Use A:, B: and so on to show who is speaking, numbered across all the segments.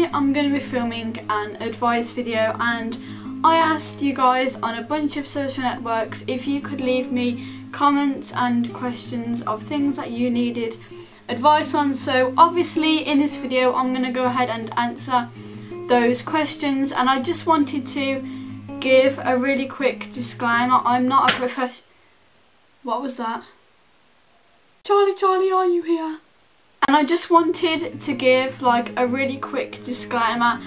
A: today I'm going to be filming an advice video, and I asked you guys on a bunch of social networks if you could leave me comments and questions of things that you needed advice on. So obviously in this video I'm going to go ahead and answer those questions, and I just wanted to give a really quick disclaimer. I'm not a professional. What was that? Charlie, are you here? And I just wanted to give like a really quick disclaimer.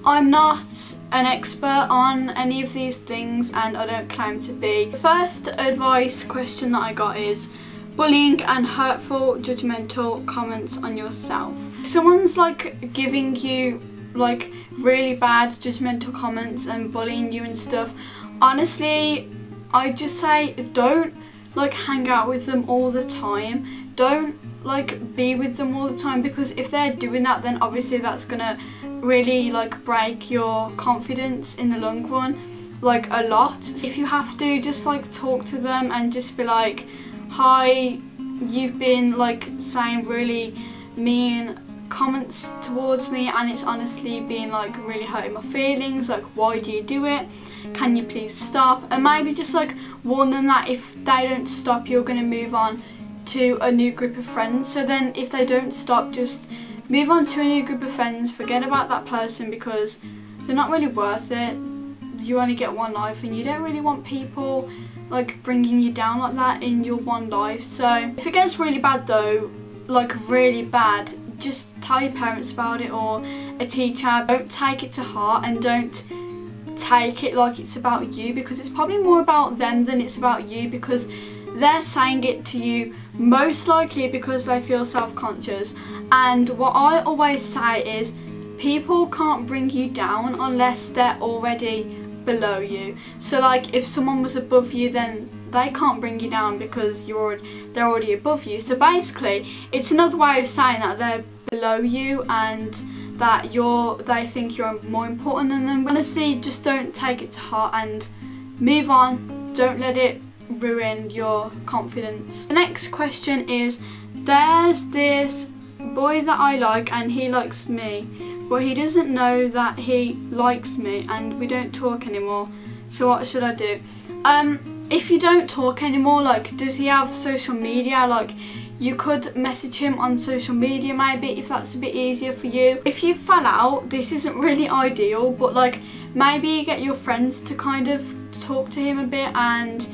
A: I'm not an expert on any of these things and I don't claim to be. The first advice question that I got is bullying and hurtful, judgmental comments on yourself. If someone's like giving you like really bad judgmental comments and bullying you and stuff, honestly I just say don't like hang out with them all the time. Don't like be with them all the time, because if they're doing that then obviously that's gonna really like break your confidence in the long run, like a lot. So if you have to, just like talk to them and just be like, hi, you've been like saying really mean comments towards me and it's honestly been like really hurting my feelings, like why do you do it, can you please stop? And maybe just like warn them that if they don't stop you're going to move on to a new group of friends. So then if they don't stop, just move on to a new group of friends, forget about that person because they're not really worth it. You only get one life and you don't really want people like bringing you down like that in your one life. So if it gets really bad though, like really bad, just tell your parents about it or a teacher. Don't take it to heart and don't take it like it's about you, because it's probably more about them than it's about you, because they're saying it to you most likely because they feel self-conscious. And what I always say is people can't bring you down unless they're already below you. So like if someone was above you, then they can't bring you down because they're already above you. So basically it's another way of saying that they're below you and that they think you're more important than them. Honestly, just don't take it to heart and move on. Don't let it ruin your confidence. The next question is, there's this boy that I like and he likes me, but he doesn't know that he likes me and we don't talk anymore, so what should I do? If you don't talk anymore, like does he have social media? Like you could message him on social media maybe, if that's a bit easier for you. If you fell out, this isn't really ideal, but like maybe get your friends to kind of talk to him a bit and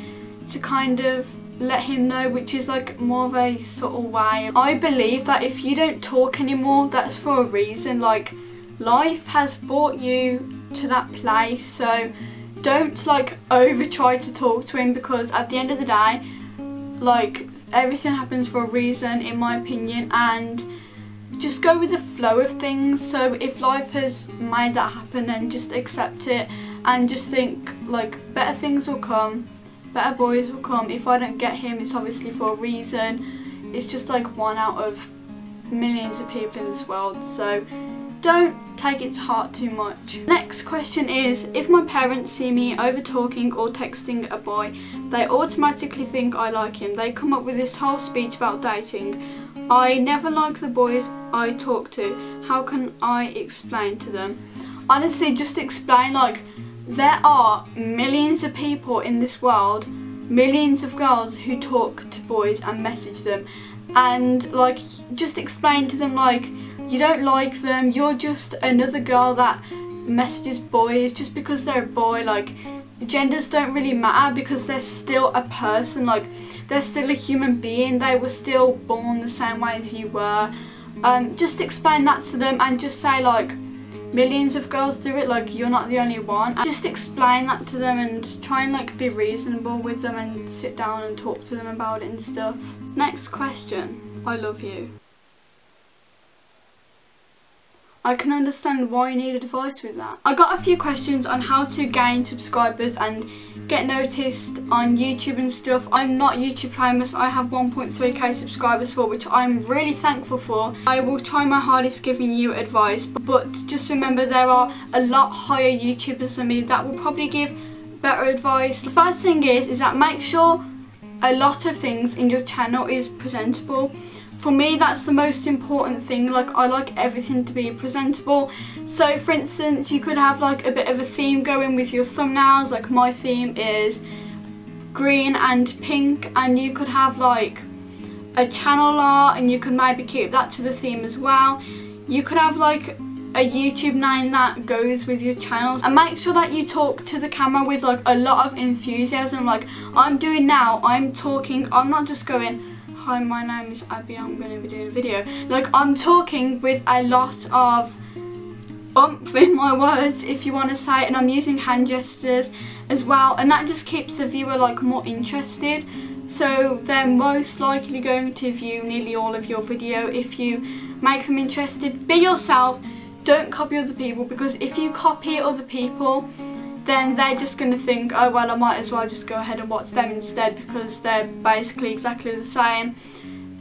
A: to kind of let him know, which is like more of a subtle way. I believe that if you don't talk anymore, that's for a reason. Like life has brought you to that place, so don't like over try to talk to him, because at the end of the day, like everything happens for a reason in my opinion, and just go with the flow of things. So if life has made that happen, then just accept it and just think like better things will come, better boys will come. If I don't get him, it's obviously for a reason. It's just like one out of millions of people in this world, so don't take it to heart too much. Next question is, if my parents see me over talking or texting a boy, they automatically think I like him. They come up with this whole speech about dating. I never like the boys I talk to. How can I explain to them? Honestly, just explain like there are millions of people in this world, millions of girls who talk to boys and message them, and like just explain to them like you don't like them, you're just another girl that messages boys just because they're a boy. Like genders don't really matter because they're still a person, like they're still a human being, they were still born the same way as you were. Just explain that to them and just say like millions of girls do it, like you're not the only one. And just explain that to them and try and like be reasonable with them and sit down and talk to them about it and stuff. Next question, I love you. I can understand why you need advice with that. I got a few questions on how to gain subscribers and get noticed on YouTube and stuff. I'm not YouTube famous. I have 1.3k subscribers which I'm really thankful for. I will try my hardest giving you advice, but just remember there are a lot higher YouTubers than me that will probably give better advice. The first thing is that make sure a lot of things in your channel is presentable. for me that's the most important thing. Like, I like everything to be presentable. So for instance, you could have like a bit of a theme going with your thumbnails. Like, my theme is green and pink, and you could have like a channel art, and you could maybe keep that to the theme as well. You could have like a YouTube name that goes with your channels, and make sure that you talk to the camera with like a lot of enthusiasm. Like I'm doing now, I'm talking, I'm not just going, hi, my name is Abbie, I'm going to be doing a video. Like, I'm talking with a lot of oomph in my words, if you want to say it, and I'm using hand gestures as well, and that just keeps the viewer like more interested. So they're most likely going to view nearly all of your video if you make them interested. Be yourself, don't copy other people, because if you copy other people, then they're just going to think, oh well, I might as well just go ahead and watch them instead, because they're basically exactly the same.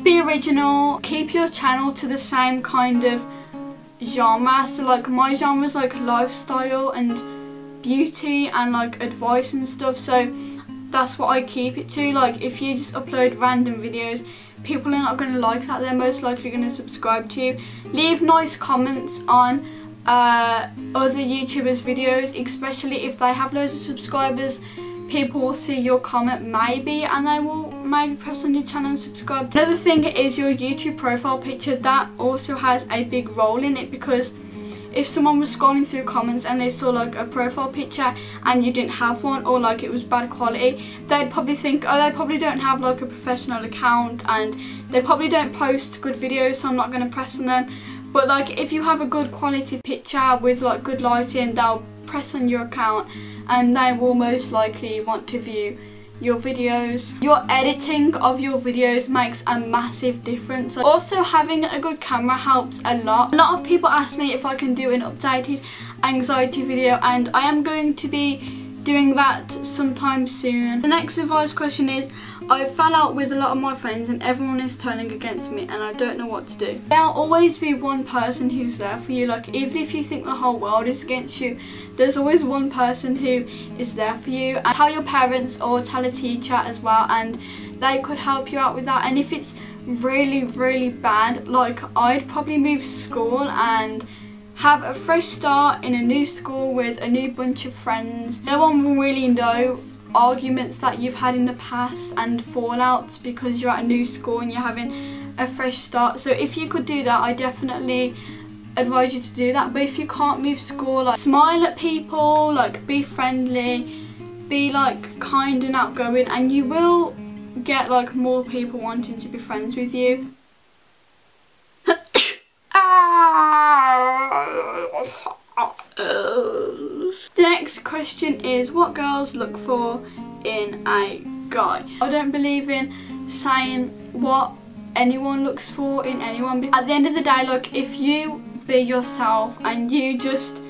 A: Be original, keep your channel to the same kind of genre. So like, my genre is like lifestyle and beauty and like advice and stuff, so that's what I keep it to. Like, if you just upload random videos, people are not going to like that, they're most likely going to subscribe to you. Leave nice comments on other YouTubers' videos, especially if they have loads of subscribers. People will see your comment maybe, and they will maybe press on your channel and subscribe. Another thing is your YouTube profile picture. That also has a big role in it, because if someone was scrolling through comments and they saw like a profile picture and you didn't have one, or like it was bad quality, they'd probably think, oh, they probably don't have like a professional account and they probably don't post good videos, so I'm not going to press on them. But like, if you have a good quality picture with like good lighting, they'll press on your account and they will most likely want to view your videos. Your editing of your videos makes a massive difference. Also, having a good camera helps a lot. A lot of people ask me if I can do an updated anxiety video, and I am going to be doing that sometime soon. The next advice question is, I fell out with a lot of my friends and everyone is turning against me and I don't know what to do. There'll always be one person who's there for you. Like, even if you think the whole world is against you, there's always one person who is there for you. And tell your parents or tell a teacher as well, and they could help you out with that. And if it's really, really bad, like, I'd probably move school and have a fresh start in a new school with a new bunch of friends. No one will really know arguments that you've had in the past and fallouts, because you're at a new school and you're having a fresh start. So if you could do that, I definitely advise you to do that. But if you can't move school, like, smile at people, like, be friendly, be like kind and outgoing, and you will get like more people wanting to be friends with you. The next question is, what girls look for in a guy? I don't believe in saying what anyone looks for in anyone. At the end of the day, like, if you be yourself and you just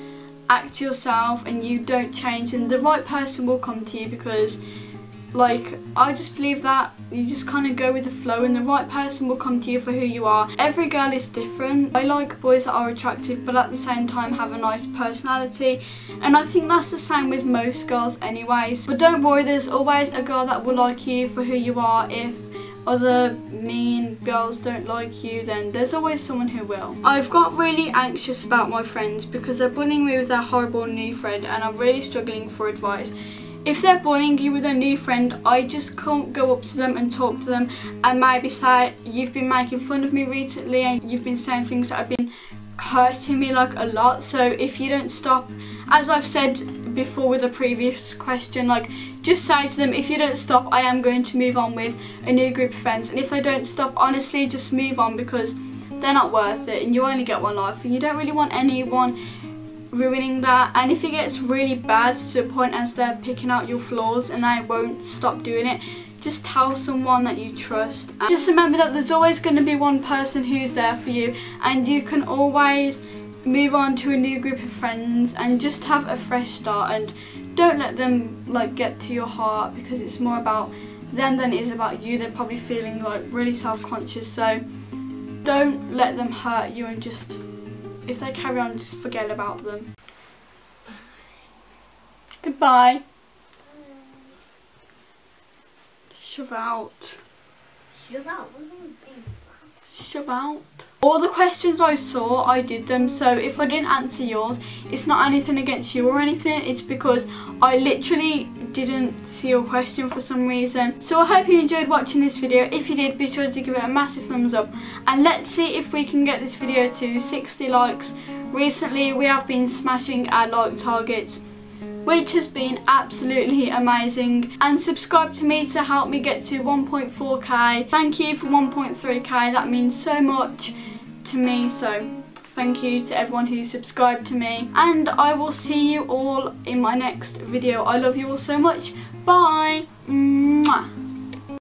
A: act yourself and you don't change, then the right person will come to you, because like, I just believe that you just kind of go with the flow and the right person will come to you for who you are. Every girl is different. I like boys that are attractive but at the same time have a nice personality, and I think that's the same with most girls anyways. But don't worry, there's always a girl that will like you for who you are. If other mean girls don't like you, then there's always someone who will. I've got really anxious about my friends because they're bullying me with their horrible new friend, and I'm really struggling for advice. If they're bullying you with a new friend, I just can't go up to them and talk to them and maybe say, you've been making fun of me recently and you've been saying things that have been hurting me like a lot. So if you don't stop, as I've said before with a previous question, like, just say to them, if you don't stop, I am going to move on with a new group of friends. And if they don't stop, honestly, just move on, because they're not worth it and you only get one life and you don't really want anyone ruining that. And if it gets really bad to the point as they're picking out your flaws and they won't stop doing it, just tell someone that you trust. And just remember that there's always going to be one person who's there for you, and you can always move on to a new group of friends and just have a fresh start. And don't let them like get to your heart, because it's more about them than it is about you. They're probably feeling like really self-conscious, so don't let them hurt you, and just, if they carry on, just forget about them. Goodbye. Shove out.
B: Shove out? What do you think?
A: much about. All the questions I saw, I did them, so if I didn't answer yours, it's not anything against you or anything, it's because I literally didn't see your question for some reason. So I hope you enjoyed watching this video. If you did, be sure to give it a massive thumbs up, and let's see if we can get this video to 60 likes. Recently we have been smashing our like targets, which has been absolutely amazing, and subscribe to me to help me get to 1.4k. Thank you for 1.3k, that means so much to me, so thank you to everyone who subscribed to me, and I will see you all in my next video. I love you all so much. Bye. Mwah.